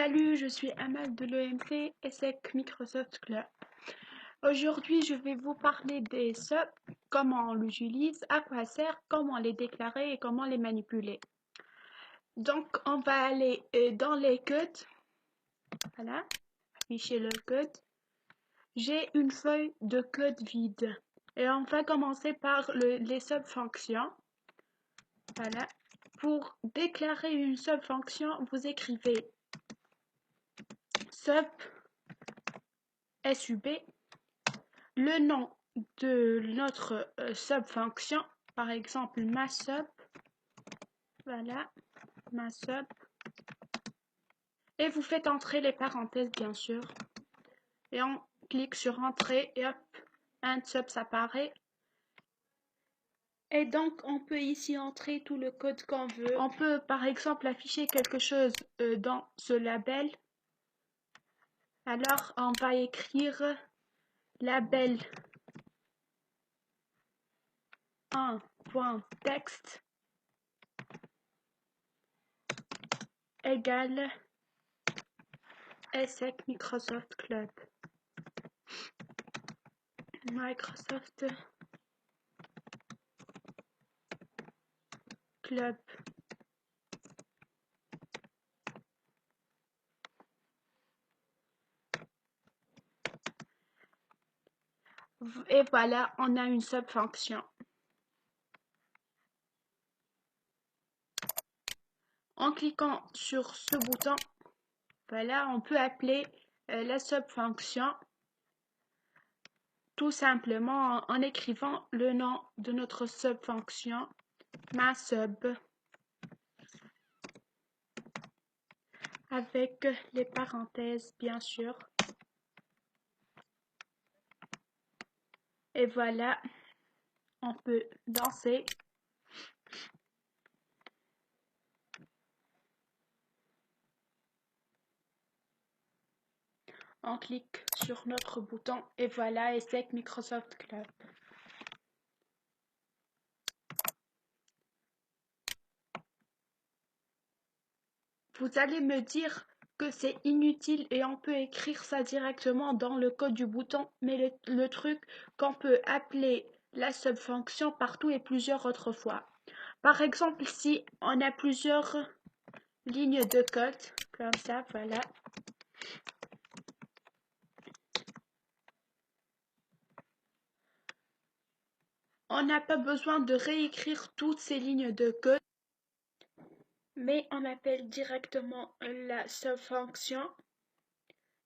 Salut, je suis Amal de l'EMC ESSEC Microsoft Club. Aujourd'hui, je vais vous parler des subs, comment on l'utilise, à quoi ça sert, comment les déclarer et comment les manipuler. Donc, on va aller dans les codes. Voilà, afficher le code. J'ai une feuille de code vide. Et on va commencer par les subfonctions. Voilà. Pour déclarer une subfonction, vous écrivez sub sub, le nom de notre subfonction, par exemple ma sub, voilà, ma sub, et vous faites entrer les parenthèses bien sûr, et on clique sur entrée et hop, un sub s'apparaît. Et donc on peut ici entrer tout le code qu'on veut. On peut par exemple afficher quelque chose dans ce label. Alors on va écrire label 1.text égale ESSEC Microsoft Club. Microsoft Club. Et voilà, on a une subfonction. En cliquant sur ce bouton, voilà, on peut appeler la subfonction tout simplement en écrivant le nom de notre subfonction, ma sub, avec les parenthèses bien sûr. Et voilà, on peut lancer. On clique sur notre bouton et voilà, ESSEC Microsoft Club. Vous allez me dire que c'est inutile et on peut écrire ça directement dans le code du bouton, mais le truc qu'on peut appeler la subfonction partout et plusieurs autres fois. Par exemple, si on a plusieurs lignes de code, comme ça, voilà. On n'a pas besoin de réécrire toutes ces lignes de code, mais on appelle directement la subfonction,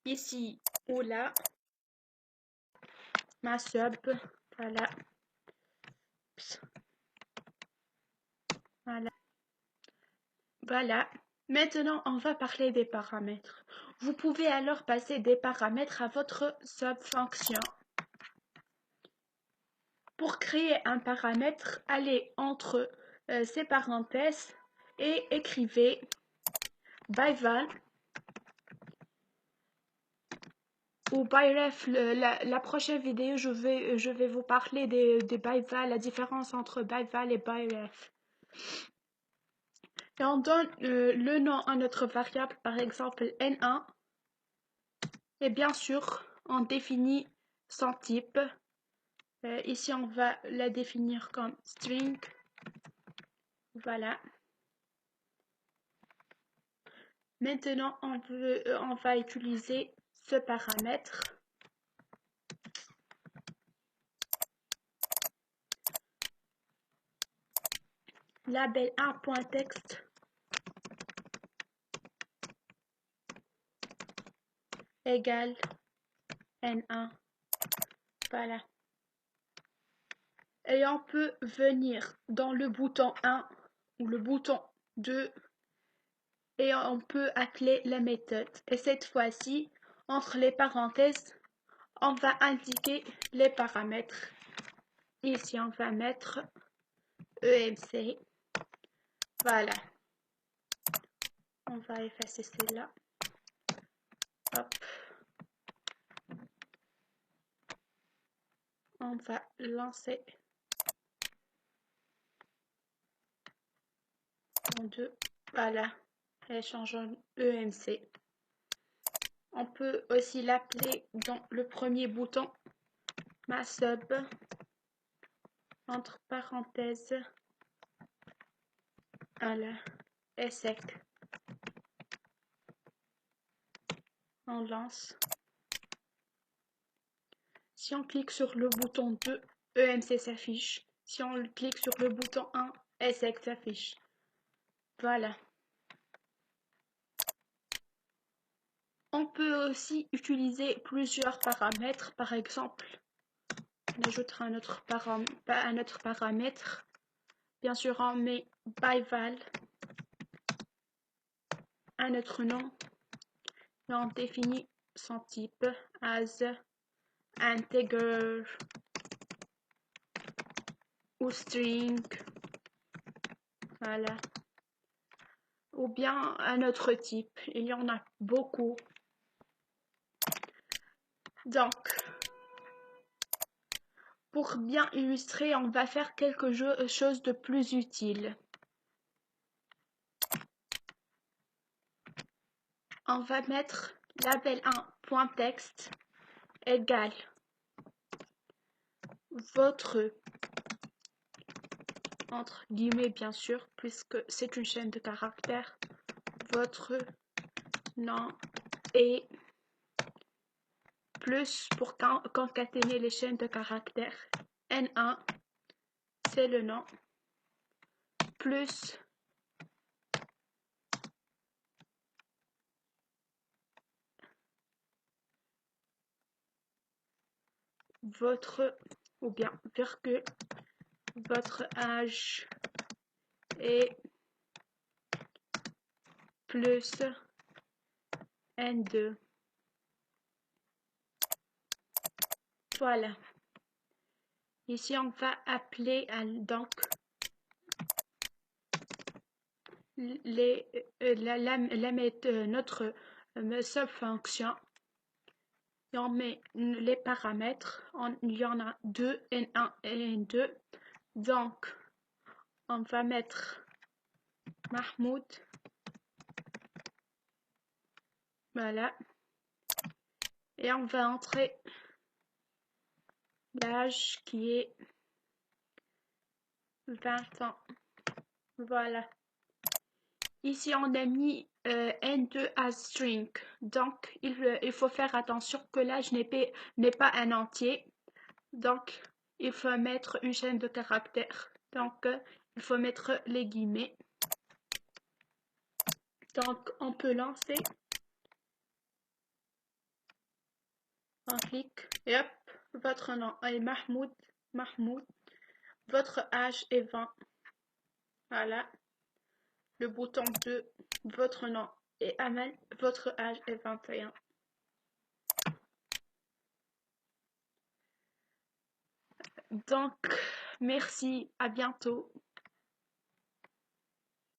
ici ou là, ma sub, voilà. Voilà. Voilà. Maintenant, on va parler des paramètres. Vous pouvez alors passer des paramètres à votre subfonction. Pour créer un paramètre, allez entre ces parenthèses et écrivez byval ou byref. La prochaine vidéo, je vais vous parler des byval, la différence entre byval et byref. Et on donne le nom à notre variable, par exemple n1. Et bien sûr, on définit son type. Ici, on va la définir comme string. Voilà. Maintenant, on va utiliser ce paramètre. Label 1.text égale n1. Voilà. Et on peut venir dans le bouton 1 ou le bouton 2 et on peut appeler la méthode. Et cette fois-ci, entre les parenthèses, on va indiquer les paramètres. Ici, on va mettre EMC. Voilà. On va effacer celle-là. Hop. On va lancer en deux. Voilà. Et changeons EMC. On peut aussi l'appeler dans le premier bouton ma sub, entre parenthèses, voilà, est sec. On lance. Si on clique sur le bouton 2, EMC s'affiche. Si on clique sur le bouton 1, ESSEC s'affiche. Voilà. On peut aussi utiliser plusieurs paramètres. Par exemple, on ajoutera un autre paramètre. Bien sûr, on met byval, un autre nom, et on définit son type as integer ou string. Voilà. Ou bien un autre type. Il y en a beaucoup. Donc, pour bien illustrer, on va faire quelque chose de plus utile. On va mettre label1.text égale votre, entre guillemets bien sûr, puisque c'est une chaîne de caractères, votre nom et plus pour concaténer les chaînes de caractères. N1, c'est le nom, plus votre, ou bien virgule, votre âge et plus N2. Voilà. Ici, on va appeler donc notre sub-fonction. Et on met les paramètres. Il y en a deux, N1 et N2. Donc, on va mettre Mahmoud. Voilà. Et on va entrer l'âge qui est 20 ans. Voilà. Ici, on a mis N2 as string. Donc, il faut faire attention que l'âge n'est pas un entier. Donc, il faut mettre une chaîne de caractères. Donc, il faut mettre les guillemets. Donc, on peut lancer. On clique. Et hop, votre nom est Mahmoud. Mahmoud. Votre âge est 20. Voilà. Le bouton 2. Votre nom est Amal. Votre âge est 21. Donc, merci. À bientôt.